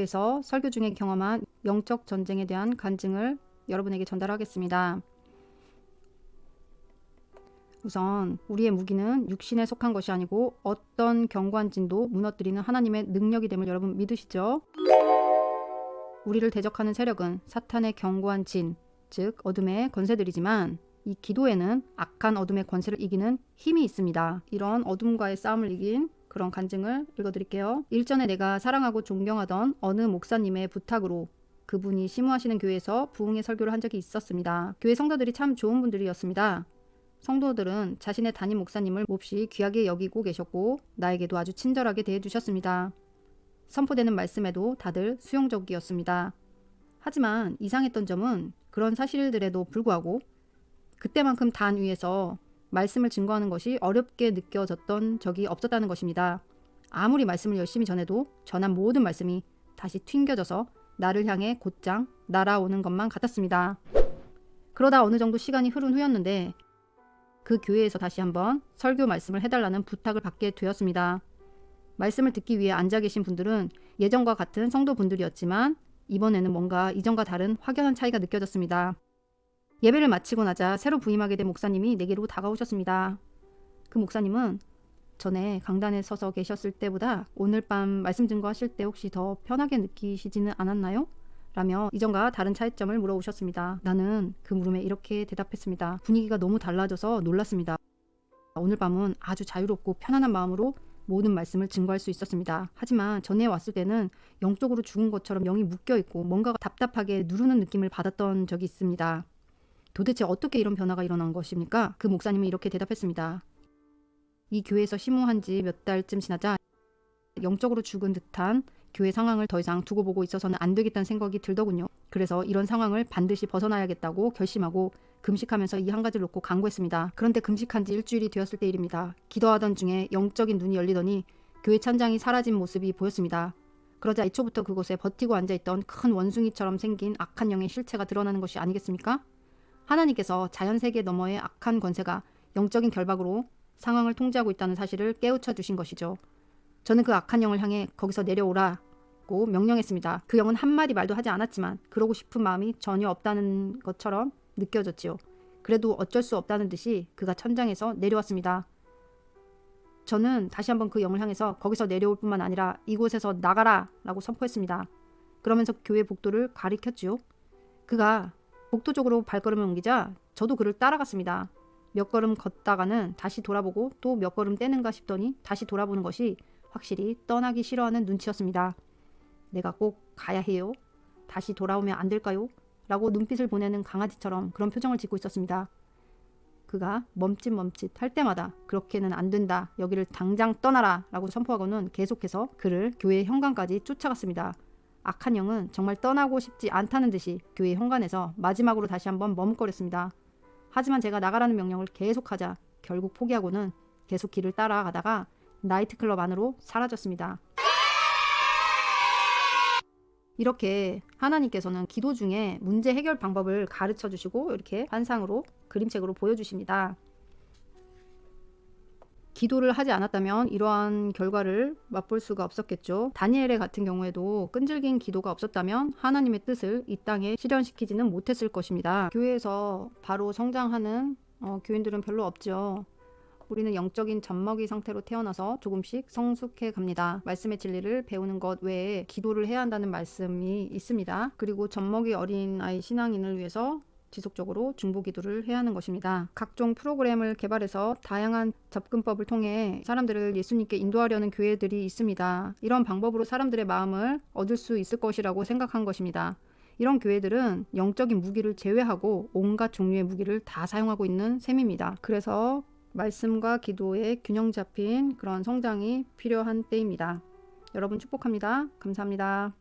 교회에서 설교 중에 경험한 영적 전쟁에 대한 간증을 여러분에게 전달하겠습니다. 우선 우리의 무기는 육신에 속한 것이 아니고 어떤 경관진도 무너뜨리는 하나님의 능력이 됨을 여러분 믿으시죠? 우리를 대적하는 세력은 사탄의 견고한 진, 즉 어둠의 권세들이지만 이 기도에는 악한 어둠의 권세를 이기는 힘이 있습니다. 이런 어둠과의 싸움을 이긴 그런 간증을 읽어드릴게요. 일전에 내가 사랑하고 존경하던 어느 목사님의 부탁으로 그분이 심우하시는 교회에서 부흥의 설교를 한 적이 있었습니다. 교회 성도들이 참 좋은 분들이었습니다. 성도들은 자신의 담임 목사님을 몹시 귀하게 여기고 계셨고 나에게도 아주 친절하게 대해주셨습니다. 선포되는 말씀에도 다들 수용적이었습니다. 하지만 이상했던 점은 그런 사실들에도 불구하고 그때만큼 단 위에서 말씀을 증거하는 것이 어렵게 느껴졌던 적이 없었다는 것입니다. 아무리 말씀을 열심히 전해도 전한 모든 말씀이 다시 튕겨져서 나를 향해 곧장 날아오는 것만 같았습니다. 그러다 어느 정도 시간이 흐른 후였는데 그 교회에서 다시 한번 설교 말씀을 해달라는 부탁을 받게 되었습니다. 말씀을 듣기 위해 앉아 계신 분들은 예전과 같은 성도분들이었지만 이번에는 뭔가 이전과 다른 확연한 차이가 느껴졌습니다. 예배를 마치고 나자 새로 부임하게 된 목사님이 내게로 다가오셨습니다. 그 목사님은 전에 강단에 서서 계셨을 때보다 오늘 밤 말씀 증거하실 때 혹시 더 편하게 느끼시지는 않았나요? 라며 이전과 다른 차이점을 물어오셨습니다. 나는 그 물음에 이렇게 대답했습니다. 분위기가 너무 달라져서 놀랐습니다. 오늘 밤은 아주 자유롭고 편안한 마음으로 모든 말씀을 증거할 수 있었습니다. 하지만 전에 왔을 때는 영적으로 죽은 것처럼 영이 묶여있고 뭔가가 답답하게 누르는 느낌을 받았던 적이 있습니다. 도대체 어떻게 이런 변화가 일어난 것입니까? 그 목사님이 이렇게 대답했습니다. 이 교회에서 심우한 지 몇 달쯤 지나자 영적으로 죽은 듯한 교회 상황을 더 이상 두고 보고 있어서는 안 되겠다는 생각이 들더군요. 그래서 이런 상황을 반드시 벗어나야겠다고 결심하고 금식하면서 이 한 가지를 놓고 간구했습니다. 그런데 금식한 지 일주일이 되었을 때 일입니다. 기도하던 중에 영적인 눈이 열리더니 교회 천장이 사라진 모습이 보였습니다. 그러자 애초부터 그곳에 버티고 앉아있던 큰 원숭이처럼 생긴 악한 영의 실체가 드러나는 것이 아니겠습니까? 하나님께서 자연세계 너머의 악한 권세가 영적인 결박으로 상황을 통제하고 있다는 사실을 깨우쳐 주신 것이죠. 저는 그 악한 영을 향해 거기서 내려오라고 명령했습니다. 그 영은 한마디 말도 하지 않았지만 그러고 싶은 마음이 전혀 없다는 것처럼 느껴졌지요. 그래도 어쩔 수 없다는 듯이 그가 천장에서 내려왔습니다. 저는 다시 한번 그 영을 향해서 거기서 내려올 뿐만 아니라 이곳에서 나가라 라고 선포했습니다. 그러면서 교회 복도를 가리켰지요. 그가 복도 쪽으로 발걸음을 옮기자 저도 그를 따라갔습니다. 몇 걸음 걷다가는 다시 돌아보고 또 몇 걸음 떼는가 싶더니 다시 돌아보는 것이 확실히 떠나기 싫어하는 눈치였습니다. 내가 꼭 가야 해요? 다시 돌아오면 안 될까요? 라고 눈빛을 보내는 강아지처럼 그런 표정을 짓고 있었습니다. 그가 멈칫멈칫 할 때마다 그렇게는 안 된다. 여기를 당장 떠나라. 라고 선포하고는 계속해서 그를 교회 현관까지 쫓아갔습니다. 악한 영은 정말 떠나고 싶지 않다는 듯이 교회 현관에서 마지막으로 다시 한번 머뭇거렸습니다. 하지만 제가 나가라는 명령을 계속하자 결국 포기하고는 계속 길을 따라가다가 나이트클럽 안으로 사라졌습니다. 이렇게 하나님께서는 기도 중에 문제 해결 방법을 가르쳐 주시고 이렇게 환상으로 그림책으로 보여주십니다. 기도를 하지 않았다면 이러한 결과를 맛볼 수가 없었겠죠. 다니엘의 같은 경우에도 끈질긴 기도가 없었다면 하나님의 뜻을 이 땅에 실현시키지는 못했을 것입니다. 교회에서 바로 성장하는 교인들은 별로 없죠. 우리는 영적인 젖먹이 상태로 태어나서 조금씩 성숙해 갑니다. 말씀의 진리를 배우는 것 외에 기도를 해야 한다는 말씀이 있습니다. 그리고 젖먹이 어린아이 신앙인을 위해서 지속적으로 중보 기도를 해야 하는 것입니다. 각종 프로그램을 개발해서 다양한 접근법을 통해 사람들을 예수님께 인도하려는 교회들이 있습니다. 이런 방법으로 사람들의 마음을 얻을 수 있을 것이라고 생각한 것입니다. 이런 교회들은 영적인 무기를 제외하고 온갖 종류의 무기를 다 사용하고 있는 셈입니다. 그래서 말씀과 기도의 균형 잡힌 그런 성장이 필요한 때입니다. 여러분 축복합니다. 감사합니다.